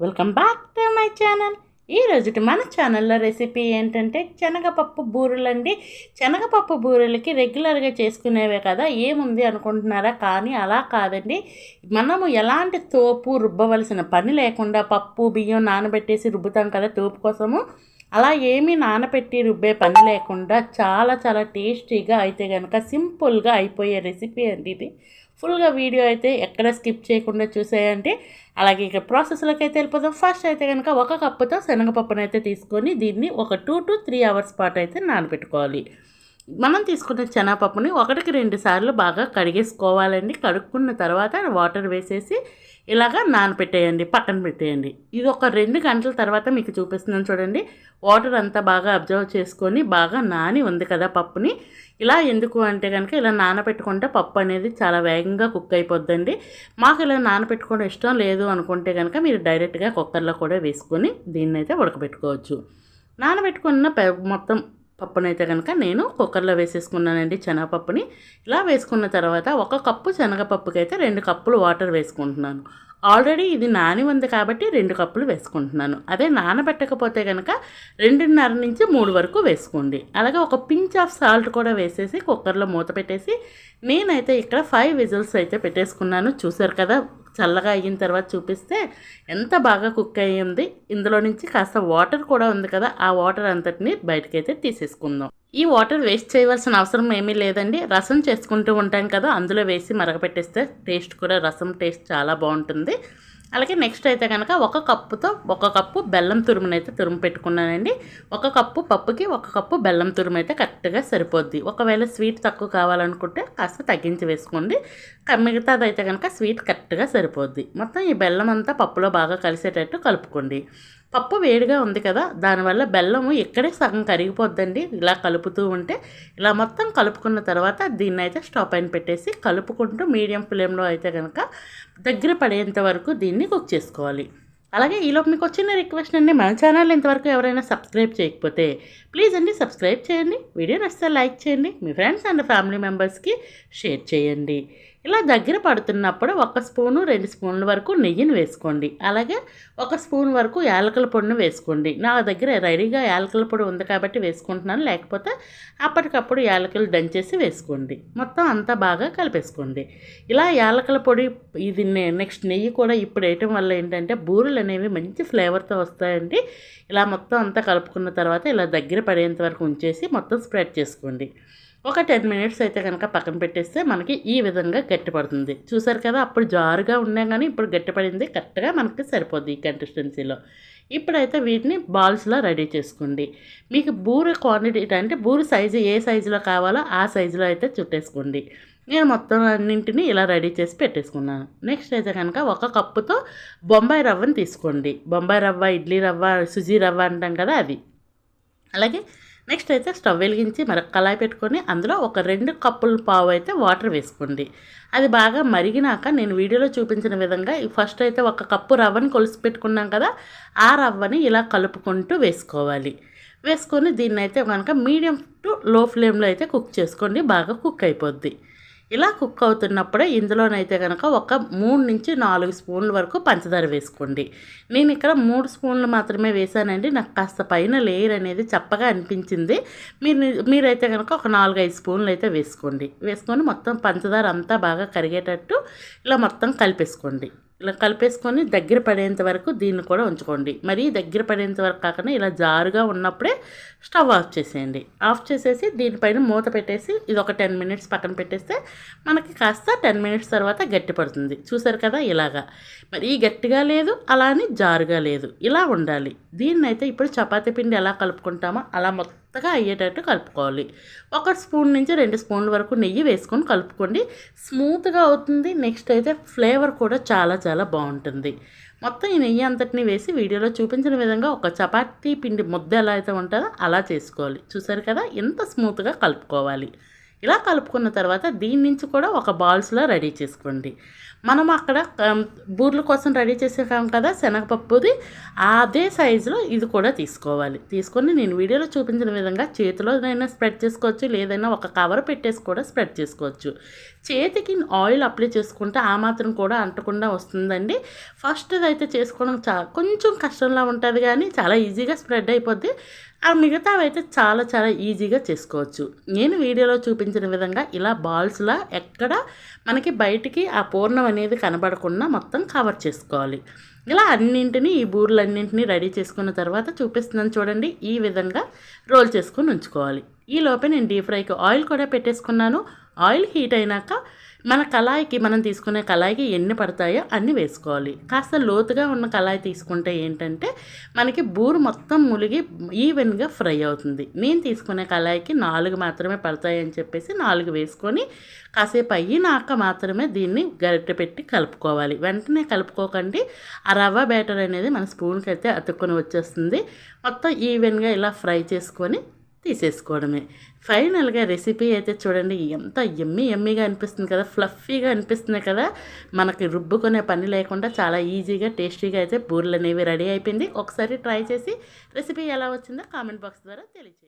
Welcome back to my channel. ఈరోజుటి మన ఛానల్లో రెసిపీ ఏంటంటే శనగపప్పు బూరెలండి. శనగపప్పు బూరెలకి రెగ్యులర్గా చేసుకునేవే కదా, ఏముంది అనుకుంటున్నారా? కానీ అలా కాదండి. మనము ఎలాంటి తోపు రుబ్బవలసిన పని లేకుండా పప్పు బియ్యం నానబెట్టేసి రుబ్బుతాం కదా తోపు కోసము, అలా ఏమీ నానబెట్టి రుబ్బే పని లేకుండా చాలా చాలా టేస్టీగా అయితే కనుక సింపుల్గా అయిపోయే రెసిపీ అండి ఇది. ఫుల్గా వీడియో అయితే ఎక్కడ స్కిప్ చేయకుండా చూసేయండి. అలాగే ఇక ప్రాసెస్లోకి అయితే వెళ్ళిపోదాం. ఫస్ట్ అయితే కనుక ఒక కప్పుతో శనగపప్పును అయితే తీసుకొని దీన్ని ఒక 2 to 3 అవర్స్ పాటు అయితే నానబెట్టుకోవాలి. మనం తీసుకున్న శనగపప్పుని 1-2 సార్లు బాగా కడిగేసుకోవాలండి. కడుక్కున్న తర్వాత వాటర్ వేసేసి ఇలాగా నానపెట్టేయండి, పక్కన పెట్టేయండి. ఇది ఒక 2 గంటల తర్వాత మీకు చూపిస్తున్నాను చూడండి. వాటర్ అంతా బాగా అబ్జర్వ్ చేసుకొని బాగా నాని ఉంది కదా పప్పుని. ఇలా ఎందుకు అంటే కనుక ఇలా నానబెట్టుకుంటే పప్పు అనేది చాలా వేగంగా కుక్ అయిపోద్దండి. మాకు ఇలా నానబెట్టుకోవడం ఇష్టం లేదు అనుకుంటే కనుక మీరు డైరెక్ట్గా కుక్కర్లో కూడా వేసుకొని దీన్ని అయితే ఉడకబెట్టుకోవచ్చు. నానబెట్టుకున్న మొత్తం పప్పునైతే కనుక నేను కుక్కర్లో వేసేసుకున్నానండి శనగపప్పుని. ఇలా వేసుకున్న తర్వాత 1 కప్పు శనగపప్పుకి అయితే 2 కప్పులు వాటర్ వేసుకుంటున్నాను. ఆల్రెడీ ఇది నాని ఉంది కాబట్టి 2 కప్పులు వేసుకుంటున్నాను. అదే నానబెట్టకపోతే కనుక 2.5 నుంచి 3 వరకు వేసుకోండి. అలాగే ఒక పించ్ ఆఫ్ సాల్ట్ కూడా వేసేసి కుక్కర్లో మూత పెట్టేసి నేనైతే ఇక్కడ 5 విజిల్స్ అయితే పెట్టేసుకున్నాను. చూసారు కదా, చల్లగా అయిన తర్వాత చూపిస్తే ఎంత బాగా కుక్ అయ్యింది. ఇందులో నుంచి కాస్త వాటర్ కూడా ఉంది కదా, ఆ వాటర్ అంతటిని బయటకైతే తీసేసుకుందాం. ఈ వాటర్ వేస్ట్ చేయవలసిన అవసరం ఏమీ లేదండి. రసం చేసుకుంటూ ఉంటాం కదా, అందులో వేసి మరగపెట్టేస్తే టేస్ట్ కూడా రసం టేస్ట్ చాలా బాగుంటుంది. అలాగే నెక్స్ట్ అయితే కనుక 1 కప్పుతో 1 కప్పు బెల్లం తురుమునైతే తురుము పెట్టుకున్నానండి. 1 కప్పు పప్పుకి 1 కప్పు బెల్లం తురుము అయితే కరెక్ట్గా సరిపోద్ది. ఒకవేళ స్వీట్ తక్కువ కావాలనుకుంటే కాస్త తగ్గించి వేసుకోండి. మిగతాది అయితే కనుక స్వీట్ కరెక్ట్గా సరిపోద్ది. మొత్తం ఈ బెల్లం అంతా పప్పులో బాగా కలిసేటట్టు కలుపుకోండి. పప్పు వేడిగా ఉంది కదా, దానివల్ల బెల్లము ఇక్కడే సగం కరిగిపోద్దండి. ఇలా కలుపుతూ ఉంటే ఇలా మొత్తం కలుపుకున్న తర్వాత దీన్ని అయితే స్టవ్ పైన పెట్టేసి కలుపుకుంటూ మీడియం ఫ్లేమ్లో అయితే కనుక దగ్గర పడేంత వరకు దీన్ని కుక్ చేసుకోవాలి. అలాగే ఈలోపు మీకు వచ్చిన రిక్వెస్ట్ అండి, మన ఛానల్ ఇంతవరకు ఎవరైనా సబ్స్క్రైబ్ చేయకపోతే ప్లీజ్ అండి సబ్స్క్రైబ్ చేయండి. వీడియో నచ్చితే లైక్ చేయండి, మీ ఫ్రెండ్స్ అండ్ ఫ్యామిలీ మెంబర్స్కి షేర్ చేయండి. ఇలా దగ్గర పడుతున్నప్పుడు 1 స్పూను 2 స్పూన్ల వరకు నెయ్యిని వేసుకోండి. అలాగే 1 స్పూన్ వరకు యాలకుల పొడిని వేసుకోండి. నా దగ్గర రెడీగా యాలకుల పొడి ఉంది కాబట్టి వేసుకుంటున్నాను, లేకపోతే అప్పటికప్పుడు యాలకులు దంచేసి వేసుకోండి. మొత్తం అంతా బాగా కలిపేసుకోండి. ఇలా యాలకుల పొడి ఇది నెక్స్ట్ నెయ్యి కూడా ఇప్పుడు వేయటం వల్ల ఏంటంటే బూరెలు అనేవి మంచి ఫ్లేవర్తో వస్తాయండి. ఇలా మొత్తం అంతా కలుపుకున్న తర్వాత ఇలా దగ్గర పడేంత వరకు ఉంచేసి మొత్తం స్ప్రెడ్ చేసుకోండి. ఒక 10 మినిట్స్ అయితే కనుక పక్కన పెట్టేస్తే మనకి ఈ విధంగా గట్టిపడుతుంది. చూసారు కదా, అప్పుడు జారుగా ఉన్నా కానీ ఇప్పుడు గట్టిపడింది. కరెక్ట్గా మనకి సరిపోద్ది ఈ కన్సిస్టెన్సీలో. ఇప్పుడైతే వీటిని బాల్స్లో రెడీ చేసుకోండి. మీకు బూరె క్వాంటిటీ అంటే బూరె సైజు ఏ సైజులో కావాలో ఆ సైజులో అయితే చుట్టేసుకోండి. నేను మొత్తం అన్నింటినీ ఇలా రెడీ చేసి పెట్టేసుకున్నాను. నెక్స్ట్ అయితే కనుక 1 కప్పుతో బొంబాయి రవ్వని తీసుకోండి. బొంబాయి రవ్వ, ఇడ్లీ రవ్వ, సుజీ రవ్వ అంటాం కదా అది. అలాగే నెక్స్ట్ అయితే స్టవ్ వెలిగించి మరొక కళాయి పెట్టుకొని అందులో ఒక 2 కప్పుల పావు అయితే వాటర్ వేసుకోండి. అది బాగా మరిగినాక నేను వీడియోలో చూపించిన విధంగా ఫస్ట్ అయితే 1 కప్పు రవ్వని కొలిసి పెట్టుకున్నాం కదా, ఆ రవ్వని ఇలా కలుపుకుంటూ వేసుకోవాలి. వేసుకొని దీన్ని అయితే కనుక మీడియం టు లో ఫ్లేమ్లో అయితే కుక్ చేసుకోండి. బాగా కుక్ అయిపోద్ది. ఇలా కుక్ అవుతున్నప్పుడే ఇందులోనైతే కనుక ఒక 3 నుంచి 4 స్పూన్ల వరకు పంచదార వేసుకోండి. నేను ఇక్కడ 3 స్పూన్లు మాత్రమే వేసానండి. నాకు కాస్త పైన లేయర్ అనేది చప్పగా అనిపించింది. మీరైతే కనుక ఒక 4-5 స్పూన్లు అయితే వేసుకోండి. వేసుకొని మొత్తం పంచదార అంతా బాగా కరిగేటట్టు ఇలా మొత్తం కలిపేసుకోండి. ఇలా కలిపేసుకొని దగ్గర పడేంత వరకు దీన్ని కూడా ఉంచుకోండి. మరీ దగ్గర పడేంత వరకు కాకుండా ఇలా జారుగా ఉన్నప్పుడే స్టవ్ ఆఫ్ చేసేయండి. ఆఫ్ చేసేసి దీనిపైన మూత పెట్టేసి ఇది ఒక 10 మినిట్స్ పక్కన పెట్టేస్తే మనకి కాస్త 10 మినిట్స్ తర్వాత గట్టి పడుతుంది. చూసారు కదా, ఇలాగా మరి గట్టిగా లేదు, అలా అని జారుగా లేదు, ఇలా ఉండాలి. దీన్ని అయితే ఇప్పుడు చపాతీ పిండి ఎలా కలుపుకుంటామో అలా మొత్తగా అయ్యేటట్టు కలుపుకోవాలి. 1 స్పూన్ నుంచి 2 స్పూన్ల వరకు నెయ్యి వేసుకొని కలుపుకోండి. స్మూత్గా అవుతుంది. నెక్స్ట్ అయితే ఫ్లేవర్ కూడా చాలా చాలా బాగుంటుంది. మొత్తం ఈ నెయ్యి అంతటిని వేసి వీడియోలో చూపించిన విధంగా ఒక చపాతీ పిండి ముద్ద ఎలా అయితే ఉంటుందో అలా చేసుకోవాలి. చూసారు కదా, ఎంత స్మూత్గా కలుపుకోవాలి. ఇలా కలుపుకున్న తర్వాత దీని నుంచి కూడా ఒక బాల్స్లో రెడీ చేసుకోండి. మనం అక్కడ బూర్ల కోసం రెడీ చేసేసాం కదా శనగపప్పుది, అదే సైజులో ఇది కూడా తీసుకోవాలి. తీసుకొని నేను వీడియోలో చూపించిన విధంగా చేతిలోనైనా స్ప్రెడ్ చేసుకోవచ్చు, లేదైనా ఒక కవర్ పెట్టేసి కూడా స్ప్రెడ్ చేసుకోవచ్చు. చేతికి ఆయిల్ అప్లై చేసుకుంటే ఆ మాత్రం కూడా అంటకుండా వస్తుందండి. ఫస్ట్ అయితే చేసుకోవడం కొంచెం కష్టంలా ఉంటుంది, కానీ చాలా ఈజీగా స్ప్రెడ్ అయిపోద్ది. ఆ మిగతావి అయితే చాలా చాలా ఈజీగా చేసుకోవచ్చు. నేను వీడియోలో చూపించిన విధంగా ఇలా బాల్స్లా ఎక్కడ మనకి బయటికి ఆ పూర్ణం అనేది కనబడకుండా మొత్తం కవర్ చేసుకోవాలి. ఇలా అన్నింటినీ ఈ బూరెలన్నింటినీ రెడీ చేసుకున్న తర్వాత చూపిస్తున్నాను చూడండి. ఈ విధంగా రోల్ చేసుకొని ఉంచుకోవాలి. ఈ లోపే నేను డీప్ ఫ్రైకి ఆయిల్ కూడా పెట్టేసుకున్నాను. ఆయిల్ హీట్ అయినాక మన కళాయికి, మనం తీసుకునే కళాయికి ఎన్ని పడతాయో అన్నీ వేసుకోవాలి. కాస్త లోతుగా ఉన్న కళాయి తీసుకుంటే ఏంటంటే మనకి బూరు మొత్తం ములిగి ఈవెన్గా ఫ్రై అవుతుంది. నేను తీసుకునే కళాయికి 4 మాత్రమే పడతాయని చెప్పేసి 4 వేసుకొని కాసేపు అయినాక మాత్రమే దీన్ని గరిటె పెట్టి కలుపుకోవాలి. వెంటనే కలుపుకోకండి, ఆ రవ్వ బ్యాటర్ అనేది మన స్పూన్కి అయితే అతుక్కొని వచ్చేస్తుంది. మొత్తం ఈవెన్గా ఇలా ఫ్రై చేసుకొని తీసేసుకోవడమే. ఫైనల్గా రెసిపీ అయితే చూడండి ఎంత ఎమ్మీగా అనిపిస్తుంది కదా, ఫ్లఫీగా అనిపిస్తుంది కదా. మనకి రుబ్బుకునే పని లేకుండా చాలా ఈజీగా టేస్టీగా అయితే బూరెలు అనేవి రెడీ అయిపోయింది. ఒకసారి ట్రై చేసి రెసిపీ ఎలా వచ్చిందో కామెంట్ బాక్స్ ద్వారా తెలియజేయండి.